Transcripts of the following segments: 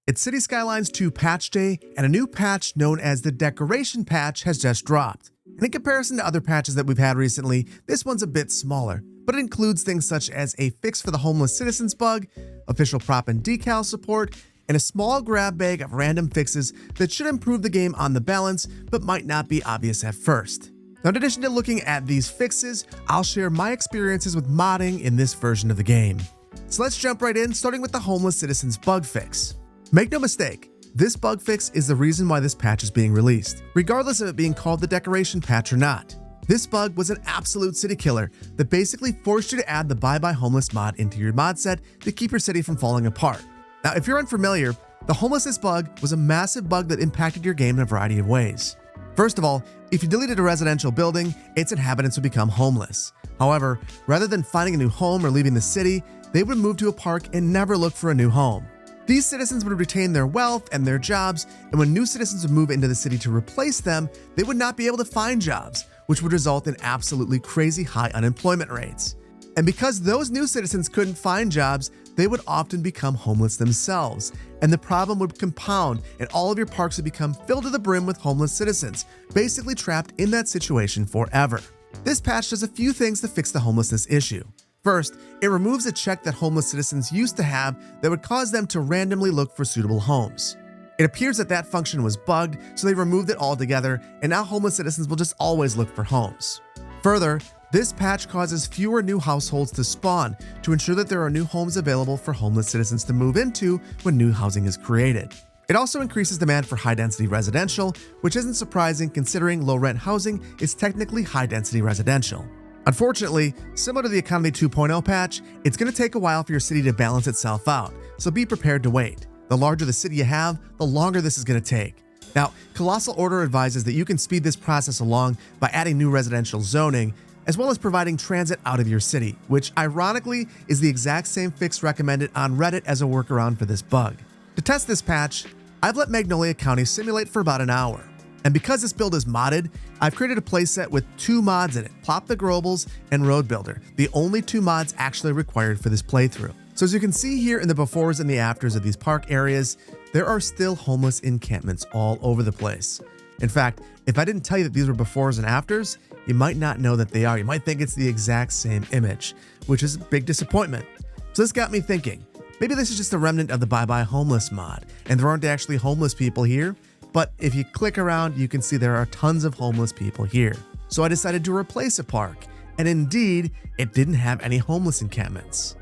It's Cities Skylines 2 patch day, and a new patch known as the Decoration Patch has just dropped. And in comparison to other patches that we've had recently, this one's a bit smaller, but it includes things such as a fix for the Homelessness Bug, official prop and decal support, and a small grab bag of random fixes that should improve the game on the balance, but might not be obvious at first. Now, in addition to looking at these fixes, I'll share my experiences with modding in this version of the game. So let's jump right in, starting with the Homeless Citizens bug fix. Make no mistake, this bug fix is the reason why this patch is being released, regardless of it being called the Decoration Patch or not. This bug was an absolute city killer that basically forced you to add the Bye Bye Homeless mod into your mod set to keep your city from falling apart. Now, if you're unfamiliar, the Homelessness Bug was a massive bug that impacted your game in a variety of ways. First of all, if you deleted a residential building, its inhabitants would become homeless. However, rather than finding a new home or leaving the city, they would move to a park and never look for a new home. These citizens would retain their wealth and their jobs, and when new citizens would move into the city to replace them, they would not be able to find jobs, which would result in absolutely crazy high unemployment rates. And because those new citizens couldn't find jobs, they would often become homeless themselves, and the problem would compound, and all of your parks would become filled to the brim with homeless citizens, basically trapped in that situation forever. This patch does a few things to fix the homelessness issue. First, it removes a check that homeless citizens used to have that would cause them to randomly look for suitable homes. It appears that that function was bugged, so they removed it altogether, and now homeless citizens will just always look for homes. Further, this patch causes fewer new households to spawn to ensure that there are new homes available for homeless citizens to move into when new housing is created. It also increases demand for high-density residential, which isn't surprising considering low-rent housing is technically high-density residential. Unfortunately, similar to the Economy 2.0 patch, it's going to take a while for your city to balance itself out, so be prepared to wait. The larger the city you have, the longer this is going to take. Now, Colossal Order advises that you can speed this process along by adding new residential zoning, as well as providing transit out of your city, which ironically is the exact same fix recommended on Reddit as a workaround for this bug. To test this patch, I've let Magnolia County simulate for about an hour. And because this build is modded, I've created a playset with 2 mods in it, Plop the Grobles and Road Builder, the only 2 mods actually required for this playthrough. So as you can see here in the befores and the afters of these park areas, there are still homeless encampments all over the place. In fact, if I didn't tell you that these were befores and afters, you might not know that they are. You might think it's the exact same image, which is a big disappointment. So this got me thinking, maybe this is just a remnant of the Bye Bye Homeless mod, and there aren't actually homeless people here. But if you click around, you can see there are tons of homeless people here. So I decided to replace a park, and indeed, it didn't have any homeless encampments.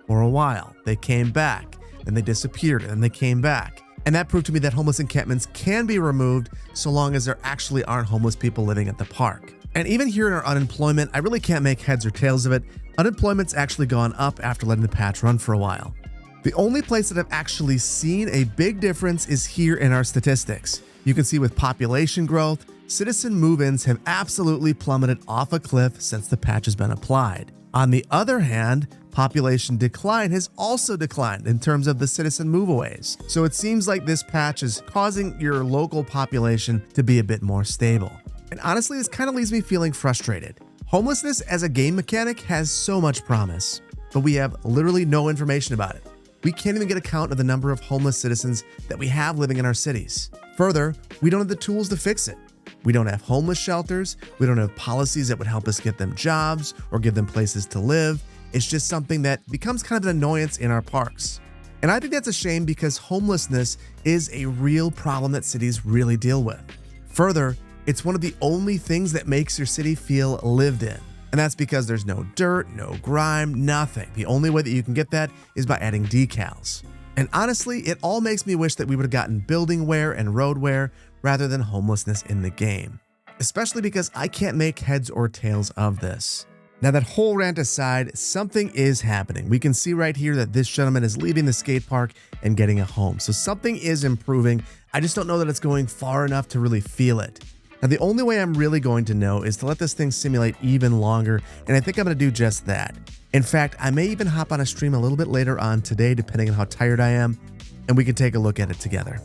For a while, they came back, then they disappeared, and then they came back. And that proved to me that homeless encampments can be removed so long as there actually aren't homeless people living at the park. And even here in our unemployment, I really can't make heads or tails of it. Unemployment's actually gone up after letting the patch run for a while. The only place that I've actually seen a big difference is here in our statistics. You can see with population growth, citizen move-ins have absolutely plummeted off a cliff since the patch has been applied. On the other hand, population decline has also declined in terms of the citizen move-aways. So it seems like this patch is causing your local population to be a bit more stable. And honestly, this kind of leaves me feeling frustrated. Homelessness as a game mechanic has so much promise, but we have literally no information about it. We can't even get a count of the number of homeless citizens that we have living in our cities. Further, we don't have the tools to fix it. We don't have homeless shelters. We don't have policies that would help us get them jobs or give them places to live. It's just something that becomes kind of an annoyance in our parks. And I think that's a shame because homelessness is a real problem that cities really deal with. Further, it's one of the only things that makes your city feel lived in. And that's because there's no dirt, no grime, nothing. The only way that you can get that is by adding decals. And honestly, it all makes me wish that we would have gotten building wear and road wear rather than homelessness in the game. Especially because I can't make heads or tails of this. Now that whole rant aside, something is happening. We can see right here that this gentleman is leaving the skate park and getting a home. So something is improving. I just don't know that it's going far enough to really feel it. Now, the only way I'm really going to know is to let this thing simulate even longer, and I think I'm going to do just that. In fact, I may even hop on a stream a little bit later on today, depending on how tired I am, and we can take a look at it together.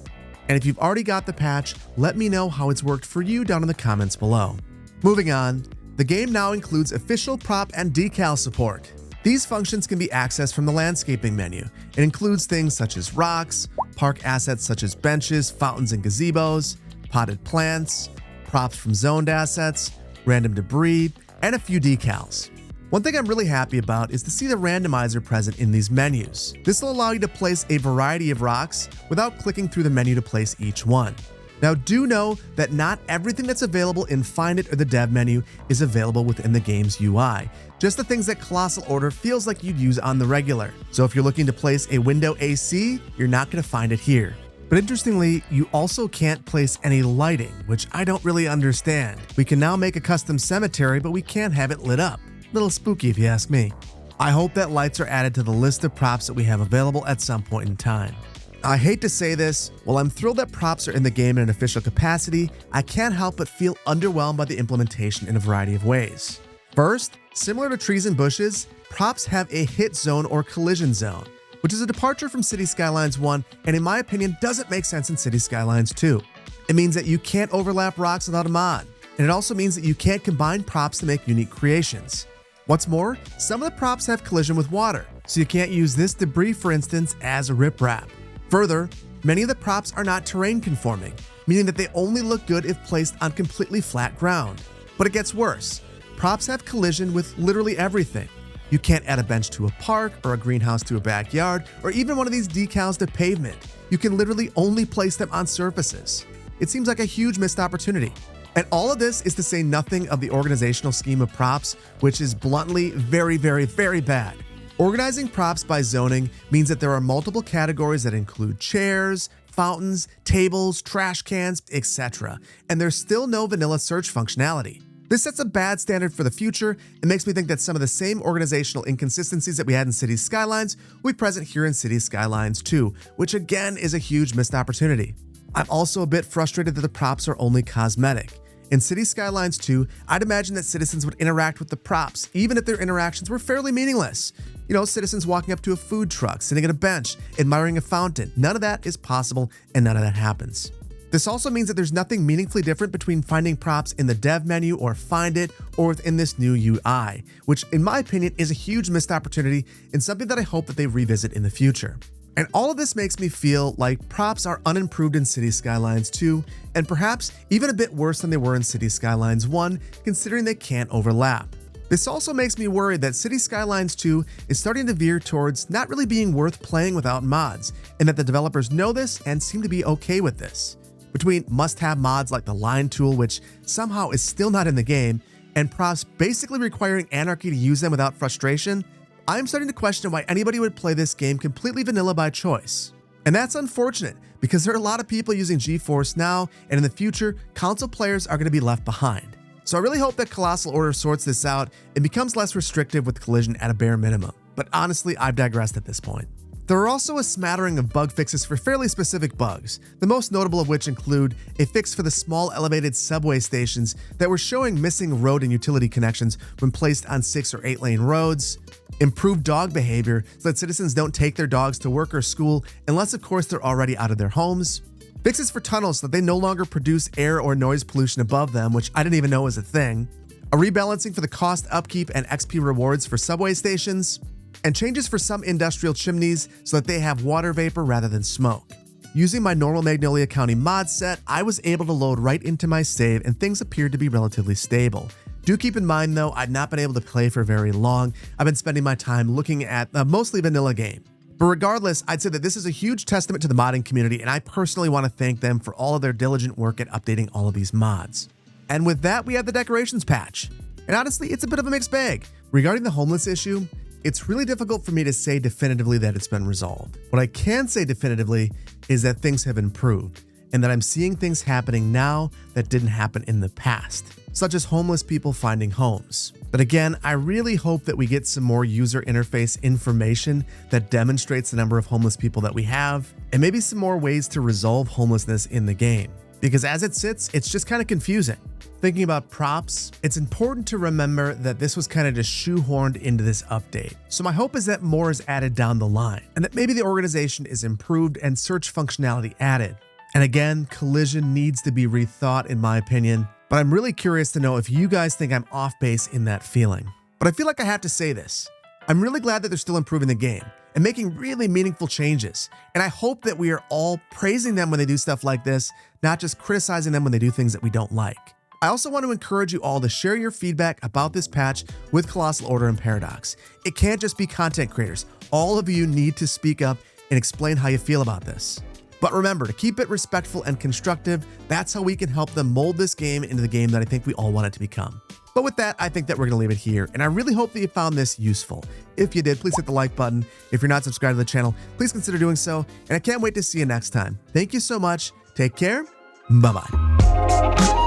And if you've already got the patch, let me know how it's worked for you down in the comments below. Moving on, the game now includes official prop and decal support. These functions can be accessed from the landscaping menu. It includes things such as rocks, park assets such as benches, fountains, and gazebos, potted plants, props from zoned assets, random debris, and a few decals. One thing I'm really happy about is to see the randomizer present in these menus. This will allow you to place a variety of rocks without clicking through the menu to place each one. Now do know that not everything that's available in Find It or the Dev menu is available within the game's UI, just the things that Colossal Order feels like you'd use on the regular. So if you're looking to place a window AC, you're not going to find it here. But interestingly, you also can't place any lighting, which I don't really understand. We can now make a custom cemetery, but we can't have it lit up. Little spooky if you ask me. I hope that lights are added to the list of props that we have available at some point in time. I hate to say this, while I'm thrilled that props are in the game in an official capacity, I can't help but feel underwhelmed by the implementation in a variety of ways. First, similar to trees and bushes, props have a hit zone or collision zone, which is a departure from Cities Skylines 1 and in my opinion doesn't make sense in Cities Skylines 2. It means that you can't overlap rocks without a mod, and it also means that you can't combine props to make unique creations. What's more, some of the props have collision with water, so you can't use this debris, for instance, as a riprap. Further, many of the props are not terrain conforming, meaning that they only look good if placed on completely flat ground. But it gets worse. Props have collision with literally everything. You can't add a bench to a park, or a greenhouse to a backyard, or even one of these decals to pavement. You can literally only place them on surfaces. It seems like a huge missed opportunity. And all of this is to say nothing of the organizational scheme of props, which is bluntly very, very, very bad. Organizing props by zoning means that there are multiple categories that include chairs, fountains, tables, trash cans, etc. And there's still no vanilla search functionality. This sets a bad standard for the future and makes me think that some of the same organizational inconsistencies that we had in Cities Skylines will be present here in Cities Skylines 2, which again is a huge missed opportunity. I'm also a bit frustrated that the props are only cosmetic. In Cities Skylines 2, I'd imagine that citizens would interact with the props, even if their interactions were fairly meaningless. You know, citizens walking up to a food truck, sitting at a bench, admiring a fountain. None of that is possible, and none of that happens. This also means that there's nothing meaningfully different between finding props in the dev menu or Find It or within this new UI, which in my opinion is a huge missed opportunity and something that I hope that they revisit in the future. And all of this makes me feel like props are unimproved in Cities Skylines 2, and perhaps even a bit worse than they were in Cities Skylines 1, considering they can't overlap. This also makes me worried that Cities Skylines 2 is starting to veer towards not really being worth playing without mods, and that the developers know this and seem to be okay with this. Between must-have mods like the line tool, which somehow is still not in the game, and props basically requiring Anarchy to use them without frustration, I'm starting to question why anybody would play this game completely vanilla by choice. And that's unfortunate, because there are a lot of people using GeForce now, and in the future, console players are going to be left behind. So I really hope that Colossal Order sorts this out and becomes less restrictive with collision at a bare minimum. But honestly, I've digressed at this point. There are also a smattering of bug fixes for fairly specific bugs, the most notable of which include a fix for the small elevated subway stations that were showing missing road and utility connections when placed on 6 or 8 lane roads, improved dog behavior so that citizens don't take their dogs to work or school unless of course they're already out of their homes, fixes for tunnels so that they no longer produce air or noise pollution above them, which I didn't even know was a thing, a rebalancing for the cost upkeep and XP rewards for subway stations, and changes for some industrial chimneys so that they have water vapor rather than smoke. Using my normal Magnolia County mod set, I was able to load right into my save and things appeared to be relatively stable. Do keep in mind though, I've not been able to play for very long. I've been spending my time looking at a mostly vanilla game. But regardless, I'd say that this is a huge testament to the modding community, and I personally want to thank them for all of their diligent work at updating all of these mods. And with that, we have the decorations patch. And honestly, it's a bit of a mixed bag. Regarding the homeless issue, it's really difficult for me to say definitively that it's been resolved. What I can say definitively is that things have improved, and that I'm seeing things happening now that didn't happen in the past, such as homeless people finding homes. But again, I really hope that we get some more user interface information that demonstrates the number of homeless people that we have, and maybe some more ways to resolve homelessness in the game. Because as it sits, it's just kind of confusing. Thinking about props, it's important to remember that this was kind of just shoehorned into this update. So my hope is that more is added down the line, and that maybe the organization is improved and search functionality added. And again, collision needs to be rethought in my opinion, but I'm really curious to know if you guys think I'm off base in that feeling. But I feel like I have to say this. I'm really glad that they're still improving the game and making really meaningful changes. And I hope that we are all praising them when they do stuff like this, not just criticizing them when they do things that we don't like. I also want to encourage you all to share your feedback about this patch with Colossal Order and Paradox. It can't just be content creators. All of you need to speak up and explain how you feel about this. But remember to keep it respectful and constructive. That's how we can help them mold this game into the game that I think we all want it to become. But with that, I think that we're going to leave it here, and I really hope that you found this useful. If you did, please hit the like button. If you're not subscribed to the channel, please consider doing so, and I can't wait to see you next time. Thank you so much. Take care. Bye-bye.